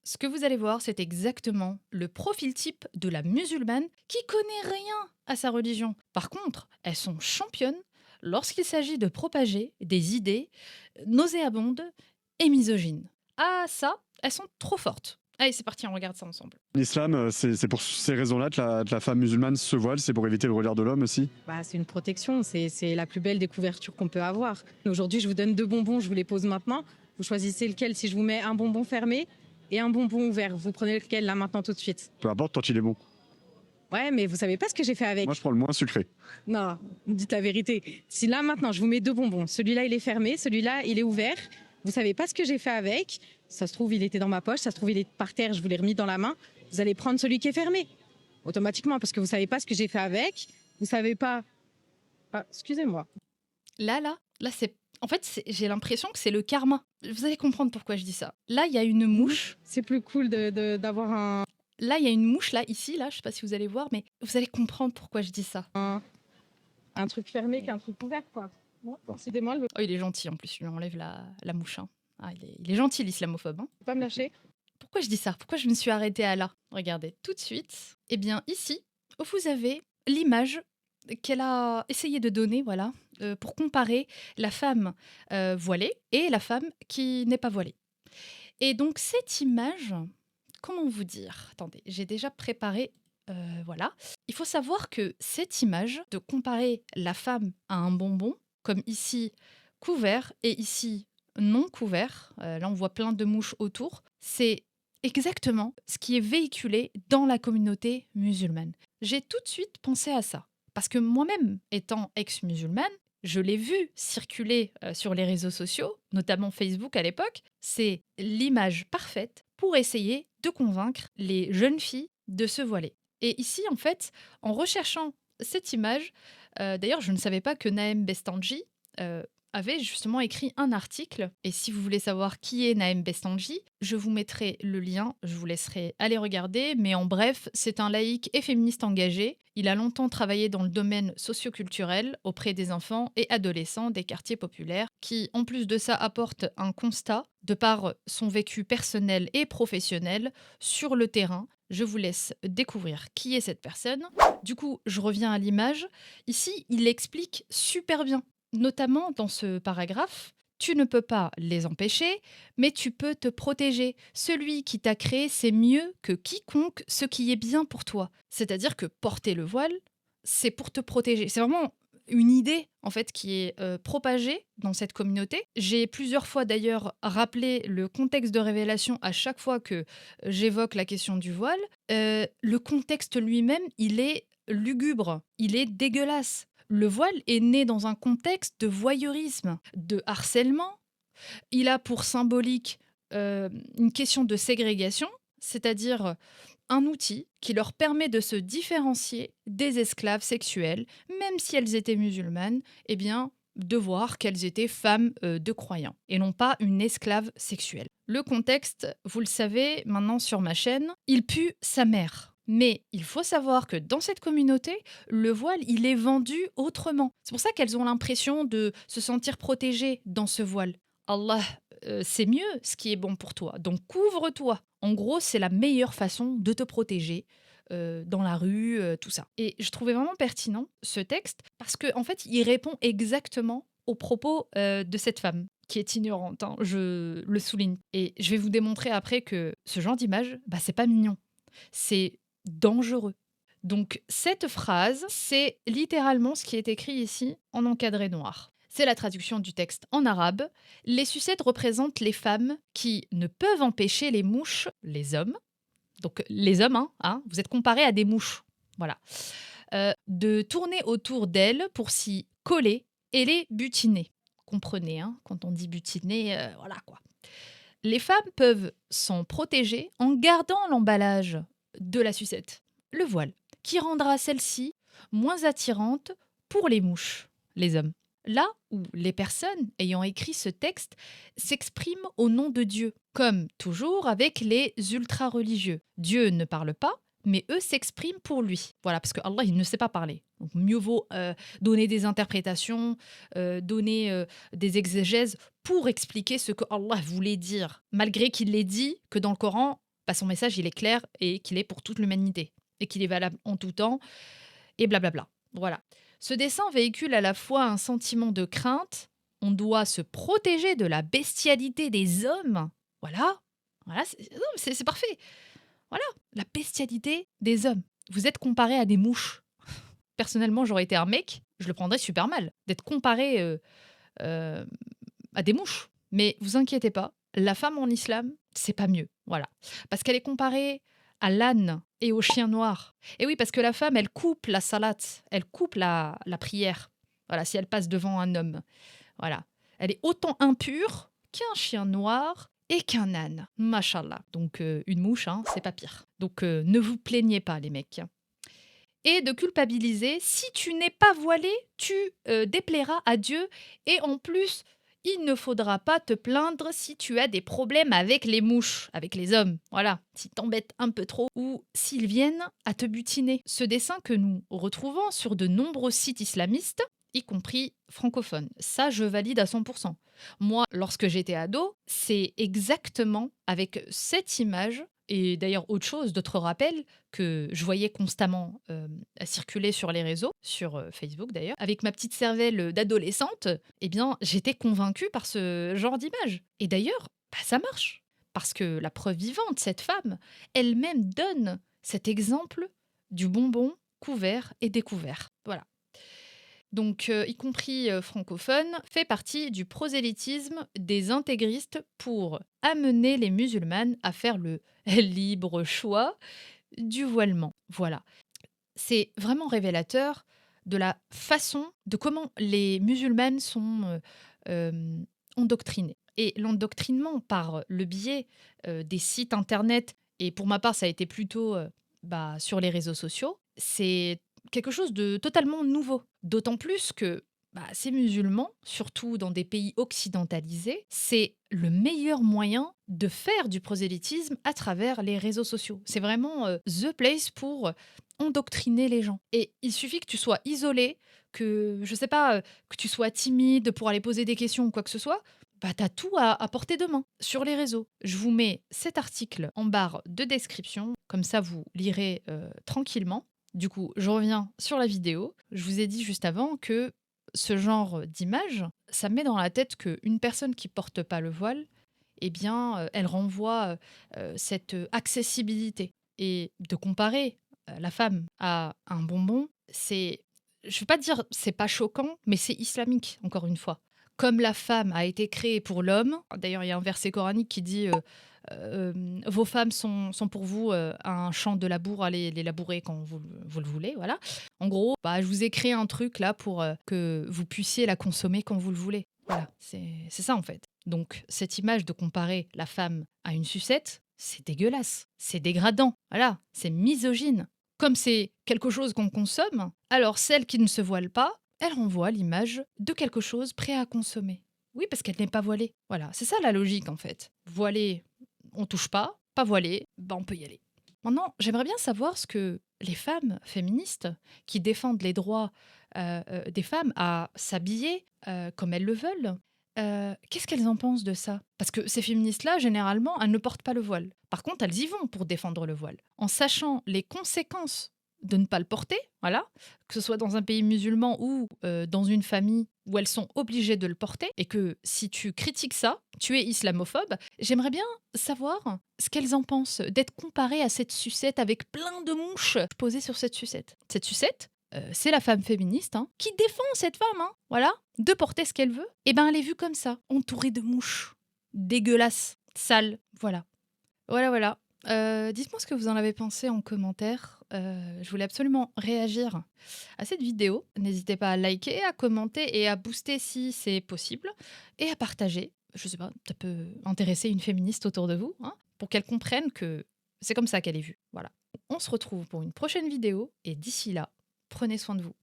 Ce que vous allez voir, c'est exactement le profil type de la musulmane qui connaît rien à sa religion. Par contre, elles sont championnes lorsqu'il s'agit de propager des idées nauséabondes et misogynes. Ah ça, elles sont trop fortes. Allez, c'est parti, on regarde ça ensemble. L'islam, c'est pour ces raisons-là que la femme musulmane se voile, c'est pour éviter le regard de l'homme aussi. Bah, c'est une protection, c'est la plus belle découverture qu'on peut avoir. Aujourd'hui, je vous donne 2 bonbons, je vous les pose maintenant. Vous choisissez lequel. Si je vous mets un bonbon fermé et un bonbon ouvert, vous prenez lequel là maintenant tout de suite? Peu importe, tant il est bon. Ouais, mais vous savez pas ce que j'ai fait avec. Moi, je prends le moins sucré. Non, dites la vérité. Si là maintenant je vous mets 2 bonbons, celui-là il est fermé, celui-là il est ouvert, vous savez pas ce que j'ai fait avec. Ça se trouve il était dans ma poche, ça se trouve il est par terre, je vous l'ai remis dans la main. Vous allez prendre celui qui est fermé automatiquement parce que vous savez pas ce que j'ai fait avec. Vous savez pas. Ah, excusez-moi. Là, c'est... En fait, j'ai l'impression que c'est le karma. Vous allez comprendre pourquoi je dis ça. Là, il y a une mouche. C'est plus cool d'avoir Là, il y a une mouche, là, ici, là, je sais pas si vous allez voir, mais vous allez comprendre pourquoi je dis ça. un truc fermé qu'un truc ouvert, quoi. Excusez-moi, je ne Oh, il est gentil en plus, je lui enlève la mouche. Hein. Ah, il est gentil, l'islamophobe. Hein. peux pas me lâcher. Pourquoi je dis ça? Pourquoi je me suis arrêtée à là? Regardez, tout de suite. Eh bien, ici, vous avez l'image qu'elle a essayé de donner, voilà, pour comparer la femme voilée et la femme qui n'est pas voilée. Et donc, cette image, comment vous dire? Attendez, j'ai déjà préparé. Voilà. Il faut savoir que cette image de comparer la femme à un bonbon, comme ici couvert et ici non couvert, là on voit plein de mouches autour, c'est exactement ce qui est véhiculé dans la communauté musulmane. J'ai tout de suite pensé à ça. Parce que moi-même, étant ex-musulmane, je l'ai vu circuler sur les réseaux sociaux, notamment Facebook à l'époque. C'est l'image parfaite pour essayer de convaincre les jeunes filles de se voiler. Et ici, en fait, en recherchant cette image, d'ailleurs, je ne savais pas que Naëm Bestanji avait justement écrit un article. Et si vous voulez savoir qui est Naëm Bestanji, je vous mettrai le lien, je vous laisserai aller regarder. Mais en bref, c'est un laïc et féministe engagé. Il a longtemps travaillé dans le domaine socioculturel auprès des enfants et adolescents des quartiers populaires qui, en plus de ça, apporte un constat de par son vécu personnel et professionnel sur le terrain. Je vous laisse découvrir qui est cette personne. Du coup, je reviens à l'image. Ici, il explique super bien, notamment dans ce paragraphe. Tu ne peux pas les empêcher, mais tu peux te protéger. Celui qui t'a créé sait mieux que quiconque ce qui est bien pour toi. C'est-à-dire que porter le voile, c'est pour te protéger. C'est vraiment une idée en fait qui est propagée dans cette communauté. J'ai plusieurs fois d'ailleurs rappelé le contexte de révélation à chaque fois que j'évoque la question du voile. Le contexte lui-même, il est lugubre, il est dégueulasse. Le voile est né dans un contexte de voyeurisme, de harcèlement. Il a pour symbolique une question de ségrégation, c'est-à-dire un outil qui leur permet de se différencier des esclaves sexuels, même si elles étaient musulmanes, eh bien, de voir qu'elles étaient femmes de croyants et non pas une esclave sexuelle. Le contexte, vous le savez maintenant sur ma chaîne, il pue sa mère. Mais il faut savoir que dans cette communauté, le voile, il est vendu autrement. C'est pour ça qu'elles ont l'impression de se sentir protégées dans ce voile. Allah, c'est mieux ce qui est bon pour toi. Donc couvre-toi. En gros, c'est la meilleure façon de te protéger dans la rue, tout ça. Et je trouvais vraiment pertinent ce texte parce qu'en fait, il répond exactement aux propos de cette femme qui est ignorante, hein, je le souligne. Et je vais vous démontrer après que ce genre d'image, bah, c'est pas mignon. C'est dangereux. Donc cette phrase, c'est littéralement ce qui est écrit ici en encadré noir. C'est la traduction du texte en arabe. Les sucettes représentent les femmes qui ne peuvent empêcher les mouches, les hommes, donc les hommes, vous êtes comparés à des mouches, voilà, de tourner autour d'elles pour s'y coller et les butiner. Comprenez, quand on dit butiner, voilà quoi. Les femmes peuvent s'en protéger en gardant l'emballage de la sucette, le voile, qui rendra celle-ci moins attirante pour les mouches, les hommes. Là où les personnes ayant écrit ce texte s'expriment au nom de Dieu, comme toujours avec les ultra-religieux. Dieu ne parle pas, mais eux s'expriment pour lui. Voilà, parce que Allah, il ne sait pas parler. Donc mieux vaut donner des interprétations, donner des exégèses pour expliquer ce que Allah voulait dire, malgré qu'il l'ait dit que dans le Coran, Bah, son message, il est clair et qu'il est pour toute l'humanité et qu'il est valable en tout temps et blablabla. Voilà. Ce dessin véhicule à la fois un sentiment de crainte, on doit se protéger de la bestialité des hommes. Voilà. Voilà, non, c'est parfait. Voilà, la bestialité des hommes. Vous êtes comparé à des mouches. Personnellement, j'aurais été un mec, je le prendrais super mal d'être comparé euh, à des mouches. Mais vous inquiétez pas, la femme en islam, c'est pas mieux. Voilà. Parce qu'elle est comparée à l'âne et au chien noir. Et oui, parce que la femme, elle coupe la salat, elle coupe la prière. Voilà, si elle passe devant un homme. Voilà. Elle est autant impure qu'un chien noir et qu'un âne. Mashallah. Donc, une mouche, hein, c'est pas pire. Donc, ne vous plaignez pas, les mecs. Et de culpabiliser, si tu n'es pas voilé, tu déplairas à Dieu. Et en plus, il ne faudra pas te plaindre si tu as des problèmes avec les mouches, avec les hommes. Voilà, s'ils t'embêtent un peu trop ou s'ils viennent à te butiner. Ce dessin que nous retrouvons sur de nombreux sites islamistes, y compris francophones. Ça, je valide à 100%. Moi, lorsque j'étais ado, c'est exactement avec cette image, et d'ailleurs autre chose, d'autres rappels, que je voyais constamment circuler sur les réseaux, sur Facebook d'ailleurs, avec ma petite cervelle d'adolescente, eh bien, j'étais convaincue par ce genre d'image. Et d'ailleurs, bah, ça marche. Parce que la preuve vivante, cette femme, elle-même donne cet exemple du bonbon couvert et découvert. Voilà. Donc, y compris francophone, fait partie du prosélytisme des intégristes pour amener les musulmanes à faire le libre choix du voilement. Voilà. C'est vraiment révélateur de la façon de comment les musulmanes sont endoctrinées. Et l'endoctrinement par le biais des sites internet, et pour ma part, ça a été plutôt sur les réseaux sociaux, c'est quelque chose de totalement nouveau. D'autant plus que ces musulmans, surtout dans des pays occidentalisés, c'est le meilleur moyen de faire du prosélytisme à travers les réseaux sociaux. C'est vraiment the place pour endoctriner les gens. Et il suffit que tu sois isolé, que, je sais pas, que tu sois timide pour aller poser des questions ou quoi que ce soit, t'as tout à portée de main sur les réseaux. Je vous mets cet article en barre de description, comme ça vous lirez tranquillement. Du coup, je reviens sur la vidéo. Je vous ai dit juste avant que ce genre d'image, ça me met dans la tête qu'une personne qui porte pas le voile, eh bien, elle renvoie cette accessibilité. Et de comparer la femme à un bonbon, c'est, je ne veux pas dire c'est pas choquant, mais c'est islamique, encore une fois. Comme la femme a été créée pour l'homme, d'ailleurs il y a un verset coranique qui dit vos femmes sont pour vous un champ de labour, allez les labourer quand vous le voulez, voilà. En gros, je vous ai créé un truc là pour que vous puissiez la consommer quand vous le voulez. Voilà, c'est ça en fait. Donc cette image de comparer la femme à une sucette, c'est dégueulasse, c'est dégradant, voilà, c'est misogyne. Comme c'est quelque chose qu'on consomme, alors celle qui ne se voile pas, elle renvoie l'image de quelque chose prêt à consommer. Oui, parce qu'elle n'est pas voilée. Voilà, c'est ça la logique en fait. Voilée, on touche pas voilée, on peut y aller. Maintenant, j'aimerais bien savoir ce que les femmes féministes qui défendent les droits des femmes à s'habiller comme elles le veulent, qu'est-ce qu'elles en pensent de ça? Parce que ces féministes-là, généralement, elles ne portent pas le voile. Par contre, elles y vont pour défendre le voile. En sachant les conséquences de ne pas le porter, voilà, que ce soit dans un pays musulman ou dans une famille où elles sont obligées de le porter, et que si tu critiques ça, tu es islamophobe, j'aimerais bien savoir ce qu'elles en pensent, d'être comparées à cette sucette avec plein de mouches posées sur cette sucette. Cette sucette, c'est la femme féministe qui défend cette femme, voilà, de porter ce qu'elle veut. Et elle est vue comme ça, entourée de mouches, dégueulasse, sale, voilà. Voilà. Dites-moi ce que vous en avez pensé en commentaire. Je voulais absolument réagir à cette vidéo. N'hésitez pas à liker, à commenter et à booster si c'est possible. Et à partager. Je sais pas, ça peut intéresser une féministe autour de vous, pour qu'elle comprenne que c'est comme ça qu'elle est vue. Voilà. On se retrouve pour une prochaine vidéo. Et d'ici là, prenez soin de vous.